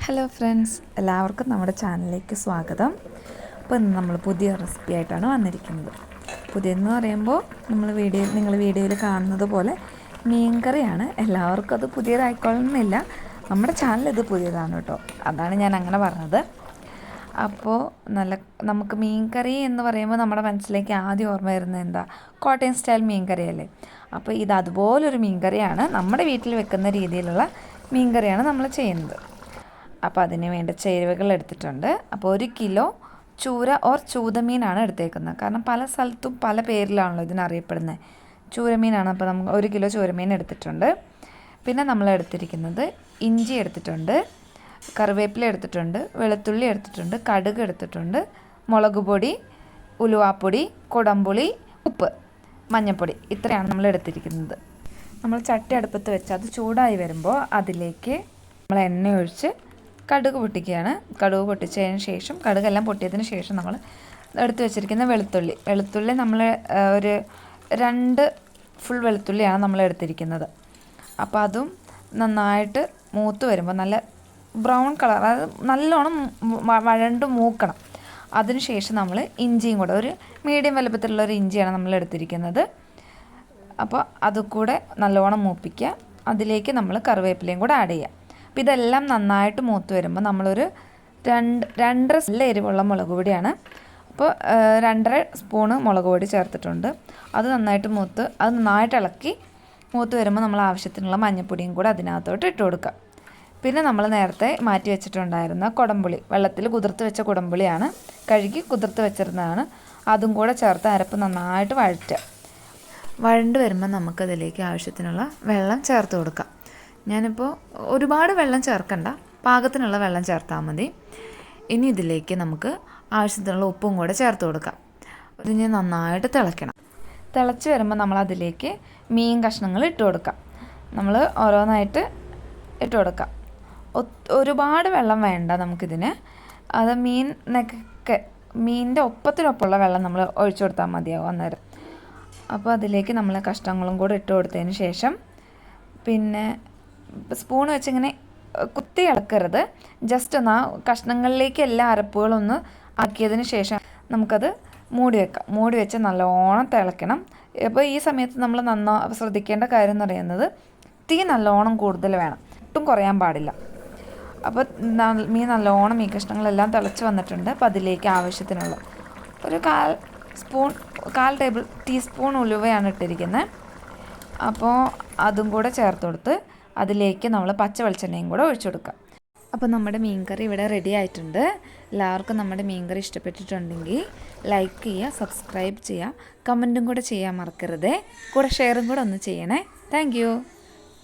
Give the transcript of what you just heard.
Hello friends, എല്ലാവർക്കും നമ്മുടെ ചാനലിലേക്ക് സ്വാഗതം. അപ്പോൾ ഇന്ന് നമ്മൾ പുതിയ റെസിപ്പി ആയിട്ടാണ് വന്നിരിക്കുന്നത്. പുതിയതെന്ന് പറയുമ്പോൾ നിങ്ങൾ വീഡിയോയിൽ കാണുന്നത് പോലെ മീൻകറിയാണ്. എല്ലാവർക്കും അത് പുതിയതായിക്കൊള്ളുന്നില്ല. നമ്മുടെ ചാനൽ ഇത് പുതിയതാണ് കേട്ടോ, അതാണ് ഞാൻ അങ്ങനെ പറഞ്ഞത്. അപ്പോൾ നമുക്ക് മീൻകറി എന്ന് പറയുമ്പോൾ നമ്മുടെ മനസ്സിലേക്ക് ആദ്യം ഓർമ്മ വരുന്നത് എന്താ? കോട്ടയം സ്റ്റൈൽ മീൻകറിയല്ലേ. അപ്പോൾ ഇത് അതുപോലൊരു മീൻകറിയാണ്, നമ്മുടെ വീട്ടിൽ വെക്കുന്ന രീതിയിലുള്ള മീൻകറിയാണ് നമ്മൾ ചെയ്യുന്നത്. അപ്പോൾ അതിന് വേണ്ട ചേരുവകൾ എടുത്തിട്ടുണ്ട്. അപ്പോൾ 1 കിലോ ചൂര ഓർ ചൂതമീനാണ് എടുത്തേക്കുന്നത്. കാരണം പല സ്ഥലത്തും പല പേരിലാണല്ലോ ഇതിനറിയപ്പെടുന്നത്. ചൂരമീനാണ്. അപ്പോൾ നമുക്ക് 1 കിലോ ചൂരമീൻ എടുത്തിട്ടുണ്ട്. പിന്നെ നമ്മൾ എടുത്തിരിക്കുന്നത് ഇഞ്ചി എടുത്തിട്ടുണ്ട്, കറിവേപ്പില എടുത്തിട്ടുണ്ട്, വെളുത്തുള്ളി എടുത്തിട്ടുണ്ട്, കടുക് എടുത്തിട്ടുണ്ട്, മുളക് പൊടി, ഉലുവാപ്പൊടി, കുടംപുളി, ഉപ്പ്, മഞ്ഞൾപ്പൊടി, ഇത്രയാണ് നമ്മൾ എടുത്തിരിക്കുന്നത്. നമ്മൾ ചട്ടി അടുപ്പത്ത് വെച്ച് അത് ചൂടായി വരുമ്പോൾ അതിലേക്ക് നമ്മൾ എണ്ണ ഒഴിച്ച് കടുക് പൊട്ടിക്കുകയാണ്. കടുക് പൊട്ടിച്ചതിന് ശേഷം, കടുകെല്ലാം പൊട്ടിയതിന് ശേഷം നമ്മൾ എടുത്ത് വെച്ചിരിക്കുന്ന വെളുത്തുള്ളി നമ്മൾ ഒരു 2 ഫുൾ വെളുത്തുള്ളിയാണ് നമ്മൾ എടുത്തിരിക്കുന്നത്. അപ്പോൾ അതും നന്നായിട്ട് മൂത്ത് വരുമ്പോൾ നല്ല ബ്രൗൺ കളർ, അതായത് നല്ലോണം വഴണ്ട് മൂക്കണം. അതിന് ശേഷം നമ്മൾ ഇഞ്ചിയും കൂടെ, ഒരു മീഡിയം വലുപ്പത്തിലുള്ള ഒരു ഇഞ്ചിയാണ് നമ്മൾ എടുത്തിരിക്കുന്നത്. അപ്പോൾ അതുകൂടെ നല്ലോണം മൂപ്പിക്കുക. അതിലേക്ക് നമ്മൾ കറിവേപ്പിലയും കൂടെ ആഡ് ചെയ്യുക. അപ്പോൾ ഇതെല്ലാം നന്നായിട്ട് മൂത്ത് വരുമ്പോൾ നമ്മളൊരു 2.5 എരിവുള്ള മുളക് പൊടിയാണ്. അപ്പോൾ 2.5 സ്പൂണ് മുളക് പൊടി ചേർത്തിട്ടുണ്ട്. അത് നന്നായിട്ട് ഇളക്കി മൂത്ത് വരുമ്പോൾ നമ്മൾ ആവശ്യത്തിനുള്ള മഞ്ഞൾപ്പൊടിയും കൂടെ അതിനകത്തോട്ട് ഇട്ട് കൊടുക്കുക. പിന്നെ നമ്മൾ നേരത്തെ മാറ്റി വെച്ചിട്ടുണ്ടായിരുന്ന കുടംപുളി, വെള്ളത്തിൽ കുതിർത്ത് വെച്ച കുടംപുളിയാണ്, കഴുകി കുതിർത്ത് വെച്ചിരുന്നതാണ്. അതും കൂടെ ചേർത്ത് അരപ്പ് നന്നായിട്ട് വഴണ്ട് വരുമ്പോൾ നമുക്കതിലേക്ക് ആവശ്യത്തിനുള്ള വെള്ളം ചേർത്ത് കൊടുക്കാം. ഞാനിപ്പോൾ ഒരുപാട് വെള്ളം ചേർക്കണ്ട, പാകത്തിനുള്ള വെള്ളം ചേർത്താൽ മതി. ഇനി ഇതിലേക്ക് നമുക്ക് ആവശ്യത്തിനുള്ള ഉപ്പും കൂടെ ചേർത്ത് കൊടുക്കാം. ഇതിന് നന്നായിട്ട് തിളച്ച് വരുമ്പോൾ നമ്മൾ അതിലേക്ക് മീൻ കഷ്ണങ്ങൾ ഇട്ട് കൊടുക്കാം. നമ്മൾ ഓരോന്നായിട്ട് ഇട്ട് കൊടുക്കാം. ഒരുപാട് വെള്ളം വേണ്ട നമുക്കിതിന്. അത് മീനിൻ്റെ ഒപ്പത്തിനൊപ്പമുള്ള വെള്ളം നമ്മൾ ഒഴിച്ചു കൊടുത്താൽ മതിയാവും അന്നേരം. അപ്പോൾ അതിലേക്ക് നമ്മൾ കഷ്ണങ്ങളും കൂടെ ഇട്ട് കൊടുത്തതിന് ശേഷം, പിന്നെ സ്പൂൺ വെച്ചിങ്ങനെ കുത്തി ഇളക്കരുത്, ജസ്റ്റ് ഒന്ന് ആ കഷ്ണങ്ങളിലേക്ക് എല്ലാ അരപ്പുകളൊന്ന് ആക്കിയതിന് ശേഷം നമുക്കത് മൂടി വെച്ച് നല്ലോണം തിളയ്ക്കണം. അപ്പോൾ ഈ സമയത്ത് നമ്മൾ ശ്രദ്ധിക്കേണ്ട കാര്യം എന്ന് പറയുന്നത്, തീ നല്ലോണം കൂടുതൽ വേണം, ഒട്ടും കുറയാൻ പാടില്ല. അപ്പോൾ മീൻ കഷ്ണങ്ങളെല്ലാം തിളച്ച് വന്നിട്ടുണ്ട്. അപ്പോൾ അതിലേക്ക് ആവശ്യത്തിനുള്ള ഒരു 1/4 ടേബിൾ ടീസ്പൂൺ ഉലുവയാണ് ഇട്ടിരിക്കുന്നത്. അപ്പോൾ അതും കൂടെ ചേർത്ത് കൊടുത്ത് അതിലേക്ക് നമ്മൾ പച്ച വെളിച്ചെണ്ണയും കൂടെ ഒഴിച്ചു കൊടുക്കാം. അപ്പോൾ നമ്മുടെ മീൻകറി ഇവിടെ റെഡി ആയിട്ടുണ്ട്. എല്ലാവർക്കും നമ്മുടെ മീൻകറി ഇഷ്ടപ്പെട്ടിട്ടുണ്ടെങ്കിൽ ലൈക്ക് ചെയ്യുക, സബ്സ്ക്രൈബ് ചെയ്യുക, കമൻറ്റും കൂടെ ചെയ്യാൻ മറക്കരുതേ. കൂടെ ഷെയറും കൂടെ ഒന്ന് ചെയ്യണേ. താങ്ക്